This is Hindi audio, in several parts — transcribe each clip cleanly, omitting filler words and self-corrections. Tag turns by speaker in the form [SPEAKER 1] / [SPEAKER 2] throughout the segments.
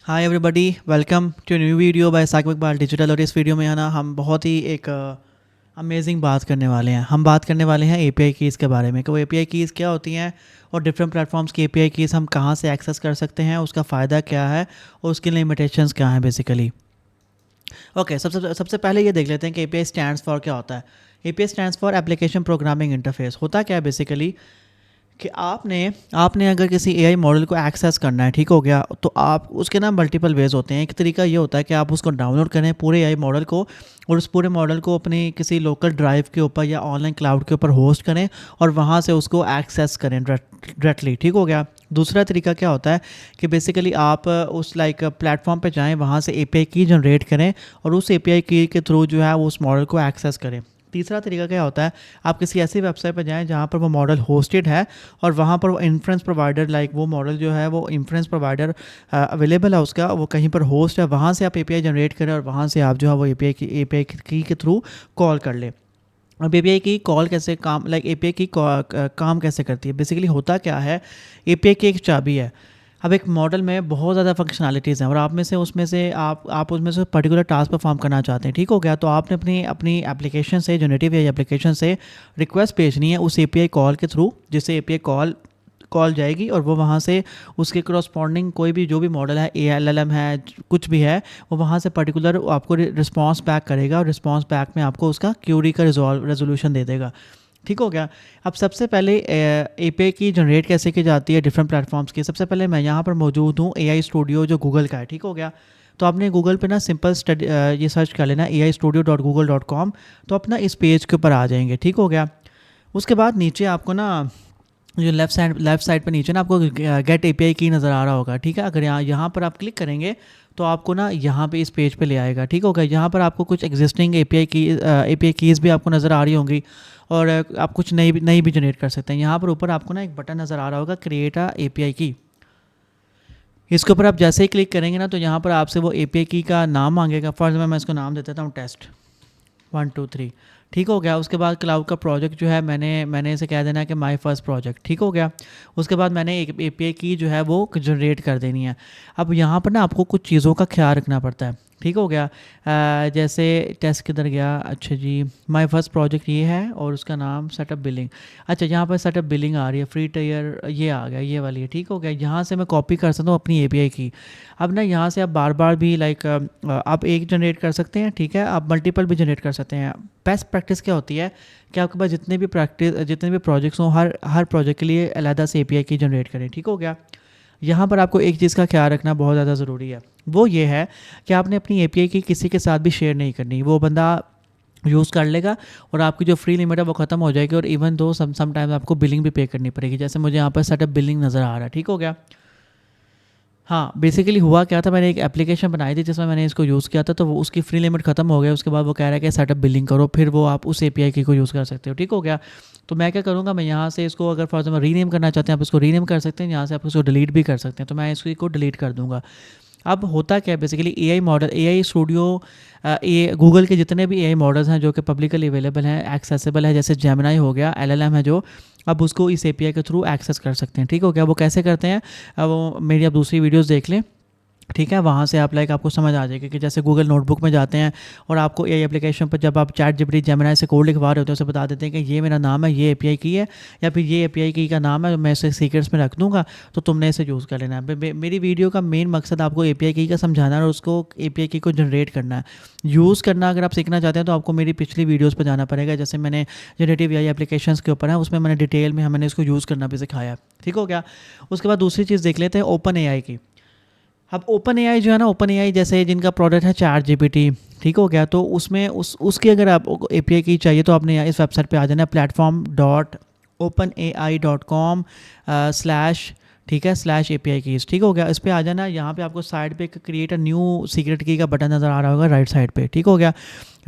[SPEAKER 1] Hi everybody, welcome to new video by Saqib Iqbal digital. और इस वीडियो में है ना हम बहुत ही एक अमेजिंग बात करने वाले हैं। हम बात करने वाले हैं एपीआई कीज़ के बारे में कि वो एपीआई कीज़ क्या होती हैं और डिफरेंट प्लेटफॉर्म्स की एपीआई कीज़ हम कहाँ से एक्सेस कर सकते हैं, उसका फ़ायदा क्या है और उसकी लिमिटेशंस क्या हैं बेसिकली। ओके, सबसे सबसे पहले ये देख लेते हैं कि एपीआई स्टैंड्स फॉर क्या होता है। API stands for application programming interface. होता क्या है बेसिकली कि आपने आपने अगर किसी एआई मॉडल को एक्सेस करना है, ठीक हो गया, तो आप उसके ना मल्टीपल वेज होते हैं। एक तरीका ये होता है कि आप उसको डाउनलोड करें पूरे एआई मॉडल को और उस पूरे मॉडल को अपनी किसी लोकल ड्राइव के ऊपर या ऑनलाइन क्लाउड के ऊपर होस्ट करें और वहाँ से उसको एक्सेस करें डायरेक्टली, ठीक हो गया। दूसरा तरीका क्या होता है कि बेसिकली आप उस प्लेटफॉर्म पे जाएं, वहाँ से एपीआई की जनरेट करें और उस एपीआई की के थ्रू जो है वो उस मॉडल को एक्सेस करें। तीसरा तरीका क्या होता है, आप किसी ऐसी वेबसाइट पर जाएं जहाँ पर वो मॉडल होस्टेड है और वहाँ पर वो इन्फ्रेंस प्रोवाइडर वो मॉडल जो है वो इन्फ्रेंस प्रोवाइडर अवेलेबल है, उसका वो कहीं पर होस्ट है, वहाँ से आप एपीआई जनरेट करें और वहाँ से आप जो है वो एपीआई की के थ्रू कॉल कर लें। अब एपीआई की कॉल कैसे काम एपीआई की काम कैसे करती है, बेसिकली होता क्या है। एपीआई की एक चाबी है। अब एक मॉडल में बहुत ज़्यादा फंक्शनैलिटीज़ हैं और आप में से उसमें से आप उसमें से पर्टिकुलर टास्क परफॉर्म करना चाहते हैं, ठीक हो गया। तो आपने अपनी अपनी एप्लीकेशन से, जनरेटिव या एप्लीकेशन से रिक्वेस्ट भेजनी है उस एपीआई कॉल के थ्रू, जिससे एपीआई कॉल कॉल जाएगी और वो वहाँ से उसके करस्पॉन्डिंग कोई भी जो भी मॉडल है, एएलएलएम है, कुछ भी है, वो वहाँ से पर्टिकुलर आपको रिस्पॉन्स बैक करेगा और रिस्पॉन्स बैक में आपको उसका क्यूरी का रेजोल्यूशन दे देगा, ठीक हो गया। अब सबसे पहले एपीआई की जनरेट कैसे की जाती है डिफरेंट प्लेटफॉर्म्स की। सबसे पहले मैं यहाँ पर मौजूद हूँ एआई स्टूडियो जो गूगल का है, ठीक हो गया। तो आपने गूगल पे ना सिंपल स्टडी ये सर्च कर लेना ai studio.google.com, तो अपना इस पेज के ऊपर आ जाएंगे, ठीक हो गया। उसके बाद नीचे आपको ना जो लेफ़्ट साइड पर नीचे ना आपको गेट एपीआई की नज़र आ रहा होगा, ठीक है। अगर यहाँ पर आप क्लिक करेंगे तो आपको ना यहाँ पे इस पेज पे ले आएगा, ठीक होगा। यहाँ पर आपको कुछ एग्जिस्टिंग एपीआई कीज़ भी आपको नज़र आ रही होंगी और आप कुछ नई भी जनरेट कर सकते हैं। यहाँ पर ऊपर आपको ना एक बटन नज़र आ रहा होगा क्रिएट अ एपीआई की। इसके ऊपर आप जैसे ही क्लिक करेंगे ना तो यहाँ पर आपसे वो एपीआई की का नाम मांगेगा। फर्स्ट मैं इसको नाम दे देता हूँ टेस्ट 1 2 3, ठीक हो गया। उसके बाद क्लाउड का प्रोजेक्ट जो है मैंने इसे कह देना है कि माय फर्स्ट प्रोजेक्ट, ठीक हो गया। उसके बाद मैंने एक एपीआई की जो है वो जनरेट कर देनी है। अब यहाँ पर ना आपको कुछ चीज़ों का ख्याल रखना पड़ता है, ठीक हो गया। जैसे टेस्ट किधर गया, अच्छा जी, माय फर्स्ट प्रोजेक्ट ये है और उसका नाम सेटअप बिलिंग। अच्छा, यहाँ पर सेटअप बिलिंग आ रही है, फ्री टायर ये आ गया, ये वाली है, ठीक हो गया। यहाँ से मैं कॉपी कर सकता हूँ अपनी एपीआई की। अब ना यहाँ से आप बार बार भी आप एक जनरेट कर सकते हैं, ठीक है, आप मल्टीपल भी जनरेट कर सकते हैं। बेस्ट प्रैक्टिस क्या होती है कि आपके पास जितने भी प्रोजेक्ट्स हों, हर हर प्रोजेक्ट के लिए अलहदा से एपीआई की जनरेट करें, ठीक हो गया। यहाँ पर आपको एक चीज़ का ख्याल रखना बहुत ज़्यादा ज़रूरी है, वो ये है कि आपने अपनी एपीआई की किसी के साथ भी शेयर नहीं करनी। वो बंदा यूज़ कर लेगा और आपकी जो फ्री लिमिट है वो ख़त्म हो जाएगी और इवन दो समटाइम्स आपको बिलिंग भी पे करनी पड़ेगी। जैसे मुझे यहाँ पर सेटअप बिलिंग नज़र आ रहा है, ठीक हो गया। हाँ, बेसिकली हुआ क्या था, मैंने एक एप्लीकेशन बनाई थी जिसमें मैंने इसको यूज़ किया था, तो वो उसकी फ्री लिमिट ख़त्म हो गया। उसके बाद वो कह रहा है कि सेटअप बिलिंग करो, फिर वो आप उस एपीआई की को यूज़ कर सकते हो, ठीक हो गया। तो मैं क्या करूँगा, मैं यहाँ से इसको अगर फॉर एग्जाम्पल रीनेम करना चाहते हैं आप इसको रीनेम कर सकते हैं, यहाँ से आप इसको डिलीट भी कर सकते हैं। तो मैं इसको डिलीट कर दूँगा। अब होता क्या है basically, AI model, AI studio, ये गूगल के जितने भी एआई मॉडल्स हैं जो कि पब्लिकली अवेलेबल हैं, एक्सेसिबल है, जैसे जेमिनी हो गया, एलएलएम है जो, अब उसको इस एपीआई के थ्रू एक्सेस कर सकते हैं, ठीक हो गया। वो कैसे करते हैं, अब वो मेरी आप दूसरी वीडियोस देख लें, ठीक है। वहाँ से आप आपको समझ आ जाएगी कि जैसे गूगल नोटबुक में जाते हैं और आपको एआई एप्लीकेशन पर जब आप चैट जीपीटी जेमिनी से कोड लिखवा रहे होते हैं उसे बता देते हैं कि ये मेरा नाम है, ये एपीआई की है, या फिर ये एपीआई की का नाम है, मैं इसे सीक्रेट्स में रख दूंगा, तो तुमने इसे यूज़ कर लेना है। मेरी वीडियो का मेन मकसद आपको एपीआई की का समझाना है और उसको एपीआई की को जनरेट करना है। यूज़ करना अगर आप सीखना चाहते हैं तो आपको मेरी पिछली वीडियोज़ पर जाना पड़ेगा। जैसे मैंने जनरेटिव एआई एप्लीकेशंस के ऊपर है, उसमें मैंने डिटेल में मैंने इसको यूज़ करना भी सिखाया, ठीक हो गया। उसके बाद दूसरी चीज़ देख लेते हैं ओपन एआई की। अब ओपन एआई जो है ना, ओपन एआई जैसे जिनका प्रोडक्ट है चैट जीपीटी, ठीक हो गया, तो उसमें उसकी अगर आप एपीआई की चाहिए तो आपने इस वेबसाइट पे आ जाना है platform.openai.com स्लैश, ठीक है, स्लैश एपीआई कीज़, ठीक हो गया। इस पर आ जाना। यहाँ पे आपको साइड पे एक क्रिएट अ न्यू सीक्रेट की का बटन नज़र आ रहा होगा राइट साइड पे, ठीक हो गया।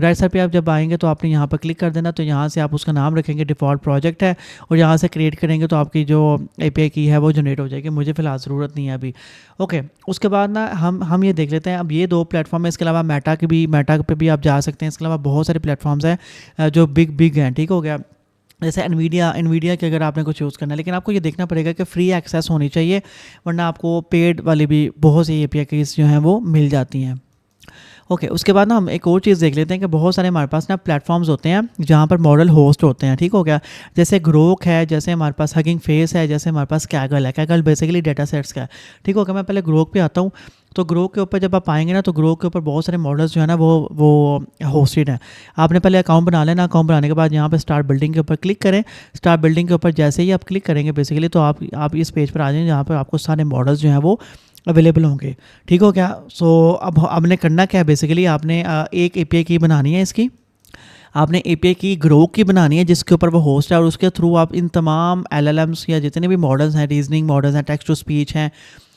[SPEAKER 1] राइट साइड पे आप जब आएंगे तो आपने यहाँ पर क्लिक कर देना। तो यहाँ से आप उसका नाम रखेंगे, डिफ़ॉल्ट प्रोजेक्ट है, और यहाँ से क्रिएट करेंगे तो आपकी जो एपीआई की है वो जनरेट हो जाएगी। मुझे फ़िलहाल ज़रूरत नहीं है अभी। ओके, उसके बाद ना हम ये देख लेते हैं। अब ये 2 प्लेटफॉर्म है, इसके अलावा मेटा पे भी आप जा सकते हैं। इसके अलावा बहुत सारे प्लेटफॉर्म्स हैं जो बिग हैं, ठीक हो गया। जैसे एनवीडिया की अगर आपने कुछ यूज़ करना है, लेकिन आपको ये देखना पड़ेगा कि फ्री एक्सेस होनी चाहिए, वरना आपको पेड वाली भी बहुत सी एपीआई कीज़ जो हैं वो मिल जाती हैं। ओके, उसके बाद ना हम एक और चीज़ देख लेते हैं कि बहुत सारे हमारे पास ना प्लेटफॉर्म्स होते हैं जहाँ पर मॉडल होस्ट होते हैं, ठीक हो गया। जैसे ग्रोक है, जैसे हमारे पास हगिंग फेस है, जैसे हमारे पास कैगल है। कैगल बेसिकली डेटा सेट्स का है, ठीक हो गया। मैं पहले ग्रोक पे आता हूँ। तो ग्रोक के ऊपर जब आप आएंगे ना, तो ग्रोक के ऊपर बहुत सारे मॉडल्स जो है ना वो होस्टेड हैं। आपने पहले अकाउंट बना लेना। अकाउंट बनाने के बाद यहाँ पे स्टार्ट बिल्डिंग के ऊपर क्लिक करें। स्टार्ट बिल्डिंग के ऊपर जैसे ही आप क्लिक करेंगे बेसिकली, तो आप इस पेज पर आ जाएंगे जहाँ पर आपको सारे मॉडल्स जो हैं वो अवेलेबल होंगे, ठीक हो क्या। सो अब हमने करना क्या है, बेसिकली आपने एक एपीआई की बनानी है इसकी। आपने एपीआई की ग्रोक की बनानी है जिसके ऊपर वो होस्ट है, और उसके थ्रू आप इन तमाम एलएलएम्स या जितने भी मॉडल्स हैं, रीजनिंग मॉडल्स हैं, टेक्स्ट टू स्पीच हैं,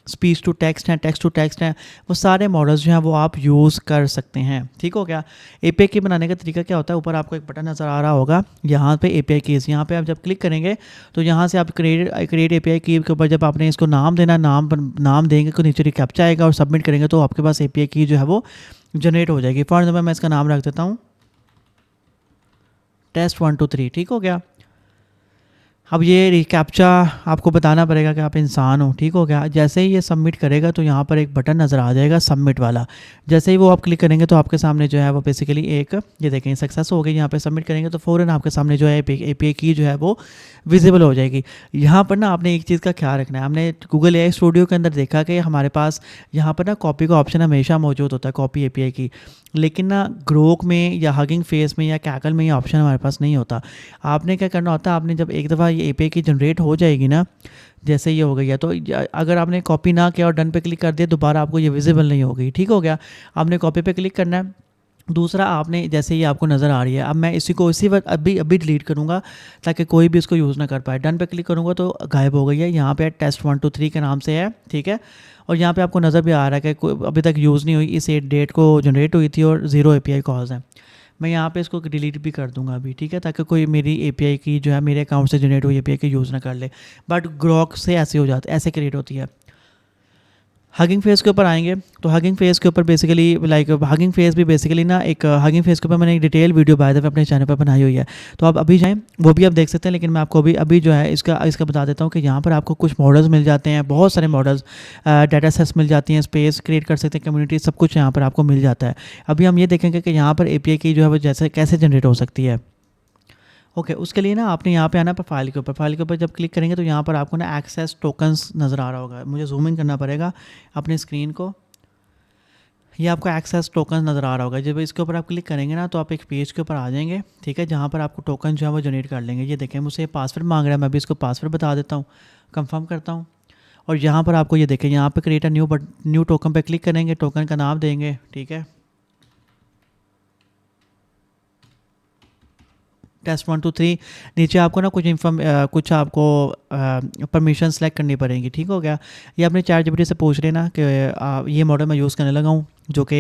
[SPEAKER 1] स्पीच टू टेक्स्ट हैं, टेक्स्ट टू टेक्स्ट हैं, वो सारे मॉडल्स जो हैं वो आप यूज़ कर सकते हैं, ठीक हो गया। एपीआई की बनाने का तरीका क्या होता है, ऊपर आपको एक बटन नज़र आ रहा होगा यहाँ पे एपीआई कीज़। यहाँ पे आप जब क्लिक करेंगे तो यहाँ से आप क्रिएट एपीआई की के ऊपर जब आपने इसको नाम देना, नाम देंगे तो नीचे कैप्चा आएगा और सबमिट करेंगे तो आपके पास एपीआई की जो है वो जनरेट हो जाएगी। फॉर एग्जाम्पल मैं इसका नाम रख देता हूँ test123, ठीक हो गया। अब ये रिकैप्चा आपको बताना पड़ेगा कि आप इंसान हो, ठीक हो गया। जैसे ही ये सबमिट करेगा तो यहाँ पर एक बटन नज़र आ जाएगा सबमिट वाला। जैसे ही वो आप क्लिक करेंगे तो आपके सामने जो है वो बेसिकली एक, ये देखें सक्सेस हो गई। यहाँ पे सबमिट करेंगे तो फ़ौरन आपके सामने जो है एपीआई की जो है वो विजिबल हो जाएगी। यहाँ पर ना आपने एक चीज़ का ख्याल रखना है। हमने गूगल एआई स्टूडियो के अंदर देखा कि हमारे पास यहाँ पर ना कॉपी का ऑप्शन हमेशा मौजूद होता है, कॉपी एपीआई की, लेकिन ना ग्रोक में या हगिंग फेस में या कैकल में ये ऑप्शन हमारे पास नहीं होता। आपने क्या करना होता है, आपने जब एक दफ़ा ये एपीआई की जनरेट हो जाएगी ना, जैसे ये हो गई है, तो अगर आपने कॉपी ना किया और डन पे क्लिक कर दिया, दोबारा आपको ये विजिबल नहीं होगी, ठीक हो गया। आपने कॉपी पे क्लिक करना है। दूसरा, आपने जैसे ये आपको नज़र आ रही है, अब मैं इसी को इसी वक्त अभी डिलीट करूँगा ताकि कोई भी इसको यूज़ ना कर पाए। डन पे क्लिक करूँगा तो गायब हो गई है। यहाँ पे test123 के नाम से है, ठीक है। और यहाँ पे आपको नज़र भी आ रहा है कि कोई अभी तक यूज़ नहीं हुई, इस डेट को जनरेट हुई थी और 0 एपीआई कॉल्स हैं। मैं यहाँ पे इसको डिलीट भी कर दूंगा अभी, ठीक है, ताकि कोई मेरी एपीआई की जो है मेरे अकाउंट से जनरेट हुई एपीआई की यूज़ ना कर ले। बट ग्रोक से ऐसे हो जाते, ऐसे क्रिएट होती है। हगिंग फेस के ऊपर आएंगे तो हगिंग फेस के ऊपर बेसिकली लाइक हगिंग फेस भी बेसिकली ना एक हगिंग फेस के ऊपर मैंने एक detail video by the way अपने चैनल पर बनाई हुई है, तो आप अभी जाएं, वो भी आप देख सकते हैं। लेकिन मैं आपको अभी जो है इसका बता देता हूँ कि यहाँ पर आपको कुछ मॉडल्स मिल जाते हैं, बहुत सारे मॉडल्स, डाटा सेट्स मिल जाती हैं, स्पेस क्रिएट कर सकते हैं, कम्युनिटी, सब कुछ यहाँ पर आपको मिल जाता है। अभी हम ये देखेंगे कि यहाँ पर एपीआई की जो है वो जैसे कैसे जनरेट हो सकती है। ओके, उसके लिए ना आपने यहाँ पे आना प्रोफाइल के ऊपर। प्रोफाइल के ऊपर जब क्लिक करेंगे तो यहाँ पर आपको ना एक्सेस टोकन्स नज़र आ रहा होगा। मुझे जूम इन करना पड़ेगा अपनी स्क्रीन को। ये आपको एक्सेस टोकन नज़र आ रहा होगा। जब इसके ऊपर आप क्लिक करेंगे ना तो आप एक पेज के ऊपर आ जाएंगे, ठीक है, जहाँ पर आपको टोकन जो है वो जनरेट कर लेंगे। ये देखें मुझसे पासवर्ड मांग रहा है, मैं भी इसको पासवर्ड बता देता हूँ, कंफर्म करता हूँ। और यहाँ पर आपको ये देखें, यहाँ पर क्रिएट अ न्यू टोकन पर क्लिक करेंगे, टोकन का नाम देंगे, ठीक है, test123। नीचे आपको ना कुछ आपको परमिशन सेलेक्ट करनी पड़ेंगी, ठीक हो गया। ये अपने ChatGPT से पूछ लेना कि ये मॉडल मैं यूज़ करने लगा हूँ जो कि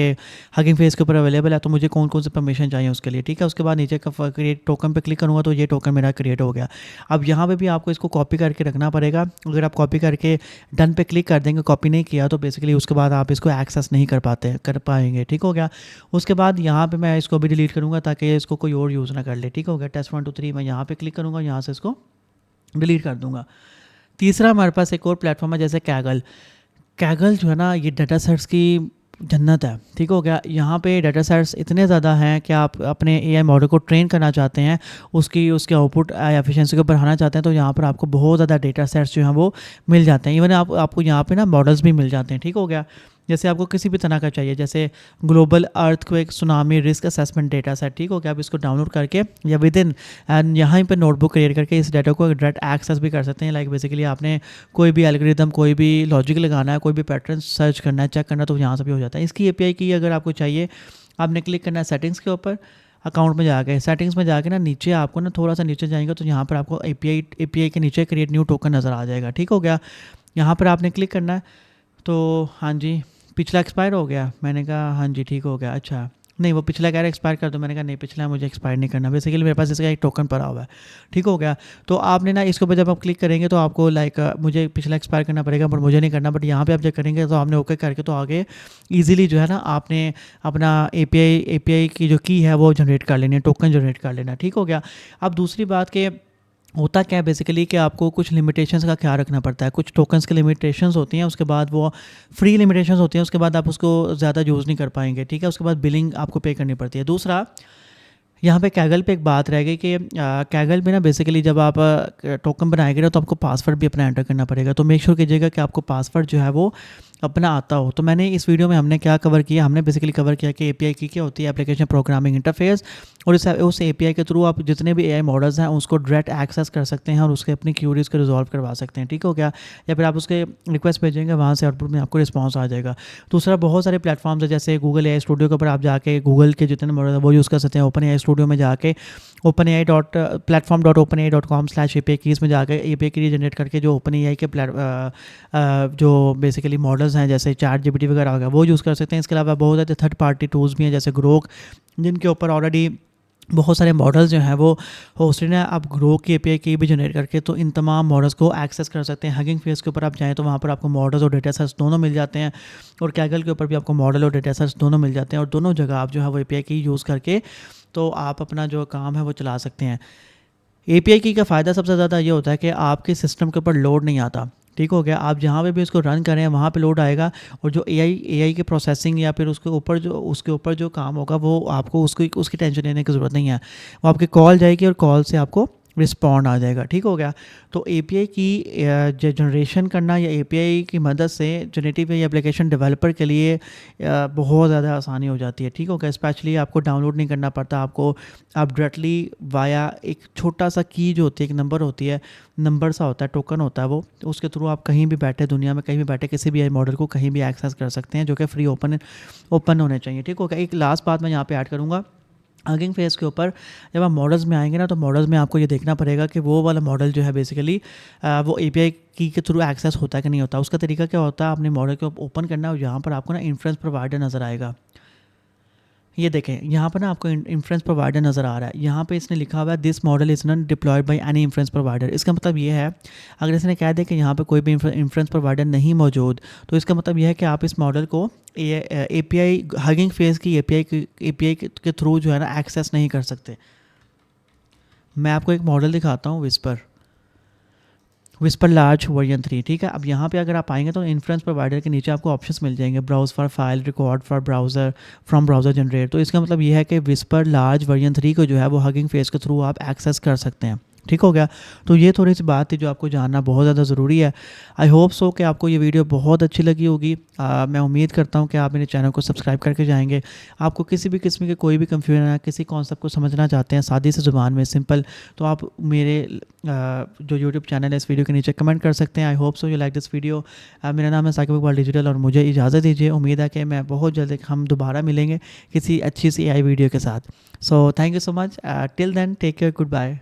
[SPEAKER 1] हगिंग फेस के ऊपर अवेलेबल है, तो मुझे कौन कौन से परमिशन चाहिए उसके लिए, ठीक है। उसके बाद नीचे का क्रिएट टोकन पे क्लिक करूँगा तो ये टोकन मेरा क्रिएट हो गया। अब यहाँ पे भी आपको इसको कॉपी करके रखना पड़ेगा। अगर आप कॉपी करके डन पे क्लिक कर देंगे, कॉपी नहीं किया, तो बेसिकली उसके बाद आप इसको एक्सेस नहीं कर पाएंगे, ठीक हो गया। उसके बाद यहाँ पे मैं इसको भी डिलीट करूँगा ताकि इसको कोई और यूज़ ना कर ले, ठीक हो गया। test123 मैं यहाँ पे क्लिक करूँगा, यहाँ से इसको डिलीट कर दूँगा। तीसरा हमारे पास एक और प्लेटफॉर्म है जैसे कैगल। कैगल जो है ना, ये डाटा सेट्स की जन्नत है, ठीक हो गया। यहाँ पे डाटा सेट्स इतने ज़्यादा हैं कि आप अपने एआई मॉडल को ट्रेन करना चाहते हैं, उसके आउटपुट एफिशिएंसी को बढ़ाना चाहते हैं, तो यहाँ पर आपको बहुत ज़्यादा डेटा सेट्स जो हैं वो मिल जाते हैं। इवन आपको यहाँ पे ना मॉडल्स भी मिल जाते हैं, ठीक हो गया। जैसे आपको किसी भी तरह का चाहिए, जैसे global earthquake tsunami risk assessment data set, ठीक हो गया। आप इसको डाउनलोड करके या विद इन एंड यहाँ पर नोटबुक क्रिएट करके इस डाटा को डायरेक्ट एक्सेस भी कर सकते हैं। लाइक बेसिकली आपने कोई भी एल्गोरिदम, कोई भी लॉजिक लगाना है, कोई भी पैटर्न सर्च करना है, चेक करना है, तो यहाँ से भी हो जाता है। इसकी एपीआई की अगर आपको चाहिए, आपने क्लिक करना है सेटिंग्स के ऊपर। अकाउंट में जाके सेटिंग्स में जाके ना नीचे आपको ना थोड़ा सा नीचे जाएंगे तो यहाँ पर आपको एपीआई के नीचे क्रिएट न्यू टोकन नज़र आ जाएगा, ठीक हो गया। यहाँ पर आपने क्लिक करना है। तो हाँ जी, पिछला एक्सपायर हो गया, मैंने कहा हाँ जी ठीक हो गया। अच्छा नहीं, वो पिछला कह रहा है एक्सपायर कर दो, मैंने कहा नहीं पिछला मुझे एक्सपायर नहीं करना, बेसिकली मेरे पास इसका एक टोकन पड़ा हुआ है, ठीक हो गया। तो आपने ना इसके ऊपर जब आप क्लिक करेंगे तो आपको लाइक मुझे पिछला एक्सपायर करना पड़ेगा, बट मुझे नहीं करना। बट यहाँ पे आप जब करेंगे तो आपने ओके करके तो आगे ईजिली जो है ना आपने अपना एपीआई की जो की है वो जनरेट कर लेनी है, टोकन जनरेट कर लेना, ठीक हो गया। अब दूसरी बात कि होता क्या है बेसिकली कि आपको कुछ लिमिटेशंस का ख्याल रखना पड़ता है, कुछ टोकन्स की लिमिटेशंस होती हैं, उसके बाद वो फ्री लिमिटेशंस होती हैं, उसके बाद आप उसको ज़्यादा यूज़ नहीं कर पाएंगे, ठीक है। उसके बाद बिलिंग आपको पे करनी पड़ती है। दूसरा, यहाँ पे कैगल पे एक बात रह गई कि कैगल में ना बेसिकली जब आप टोकन बनाएंगे ना तो आपको पासवर्ड भी अपना एंटर करना पड़ेगा। तो मेक श्योर कीजिएगा कि आपको पासवर्ड जो है वो अपना आता हो। तो मैंने इस वीडियो में हमने क्या कवर किया, हमने बेसिकली कवर किया कि एपीआई की क्या होती है, एप्लीकेशन प्रोग्रामिंग इंटरफेस, और उस एपीआई के थ्रू आप जितने भी एआई मॉडल्स हैं उसको डायरेक्ट एक्सेस कर सकते हैं और उसके अपनी क्यूरीज को रिजॉल्व करवा सकते हैं, ठीक हो गया। या फिर आप उसके रिक्वेस्ट भेजेंगे, वहाँ से आउटपुट में आपको रिस्पॉन्स आ जाएगा। दूसरा, बहुत सारे प्लेटफॉर्म्स है जैसे गूगल एआई स्टूडियो के ऊपर आप जाके गूगल के जितने मॉडल है वो यूज़ कर सकते हैं। ओपन एआई स्टूडियो में जाके platform.openai.com/API कीज़ में जाकर एपीआई की जनरेट करके जो ओपन एआई के जो बेसिकली मॉडल्स हैं जैसे चैट जीपीटी वगैरह हो गया वो यूज़ कर सकते हैं। इसके अलावा बहुत सारे थर्ड पार्टी टूल्स भी हैं जैसे ग्रोक, जिनके ऊपर ऑलरेडी बहुत सारे मॉडल्स जो हैं वो होस्टेड हैं। आप ग्रोक की एपीआई की भी जनरेट करके तो इन तमाम मॉडल्स को एक्सेस कर सकते हैं। हगिंग फेस के ऊपर आप जाएँ तो वहाँ पर आपको मॉडल्स और डेटा सेट्स दोनों मिल जाते हैं, और कैगल के ऊपर भी आपको मॉडल और डेटा सेट्स दोनों मिल जाते हैं, और दोनों जगह आप जो है वो एपीआई की यूज़ करके तो आप अपना जो काम है वो चला सकते हैं। एपीआई की का फ़ायदा सबसे ज़्यादा ये होता है कि आपके सिस्टम के ऊपर लोड नहीं आता, ठीक हो गया। आप जहाँ पे भी इसको रन करें वहाँ पे लोड आएगा, और जो एआई की प्रोसेसिंग या फिर उसके ऊपर जो काम होगा वो आपको उसकी टेंशन लेने की ज़रूरत नहीं है। वो आपकी कॉल जाएगी और कॉल से आपको रिस्पॉन्ड आ जाएगा, ठीक हो गया। तो एपीआई की जनरेशन करना या एपीआई की मदद से जनरेटिव एआई एप्लीकेशन डेवलपर के लिए बहुत ज़्यादा आसानी हो जाती है, ठीक हो गया। स्पेशली आपको डाउनलोड नहीं करना पड़ता, आप डायरेक्टली वाया एक छोटा सा की जो होती है, एक नंबर होती है, नंबर सा होता है, टोकन होता है वो, उसके थ्रू आप कहीं भी बैठे दुनिया में कहीं भी बैठे किसी भी एआई मॉडल को कहीं भी एक्सेस कर सकते हैं, जो कि फ्री ओपन होने चाहिए, ठीक हो गया। एक लास्ट बात मैं यहाँ पे ऐड करूँगा, हगिंग फेस के ऊपर जब आप मॉडल्स में आएंगे ना तो मॉडल्स में आपको ये देखना पड़ेगा कि वो वाला मॉडल जो है बेसिकली वो एपीआई की के थ्रू एक्सेस होता है कि नहीं होता। उसका तरीका क्या होता है, आपने मॉडल को ओपन करना है और यहाँ पर आपको ना इन्फ्रेंस प्रोवाइडर नज़र आएगा। ये देखें यहाँ पर ना आपको इन्फ्रेंस प्रोवाइडर नज़र आ रहा है। यहाँ पे इसने लिखा हुआ है this model is not deployed by any inference provider. इसका मतलब ये है, अगर इसने कह दिया कि यहाँ पे कोई भी इन्फ्रेंस प्रोवाइडर नहीं मौजूद, तो इसका मतलब ये है कि आप इस मॉडल को एपीआई हगिंग फेस की एपीआई के थ्रू जो है ना एक्सेस नहीं कर सकते। मैं आपको एक मॉडल दिखाता हूँ, विस्पर लार्ज वर्जन 3, ठीक है। अब यहाँ पे अगर आप आएंगे तो इन्फ्रेंस प्रोवाइडर के नीचे आपको ऑप्शंस मिल जाएंगे, browse for file, record for browser, from browser generate. तो इसका मतलब ये है कि विस्पर लार्ज वर्जन 3 को जो है वो हगिंग फेस के थ्रू आप एक्सेस कर सकते हैं, ठीक हो गया। तो ये थोड़ी सी बात थी जो आपको जानना बहुत ज़्यादा ज़रूरी है। आई होप सो कि आपको ये वीडियो बहुत अच्छी लगी होगी। मैं उम्मीद करता हूँ कि आप मेरे चैनल को सब्सक्राइब करके जाएंगे। आपको किसी भी किस्म के कोई भी कन्फ्यूजन है, किसी कॉन्सेप्ट को समझना चाहते हैं सादी से ज़ुबान में सिंपल, तो आप मेरे जो यूट्यूब चैनल है इस वीडियो के नीचे कमेंट कर सकते हैं। I hope so you like this video. मेरा नाम है साकिब इकबाल डिजिटल और मुझे इजाज़त दीजिए। उम्मीद है कि मैं बहुत जल्द हम दोबारा मिलेंगे किसी अच्छी सी एआई वीडियो के साथ। So thank you so much, till then take care, good bye.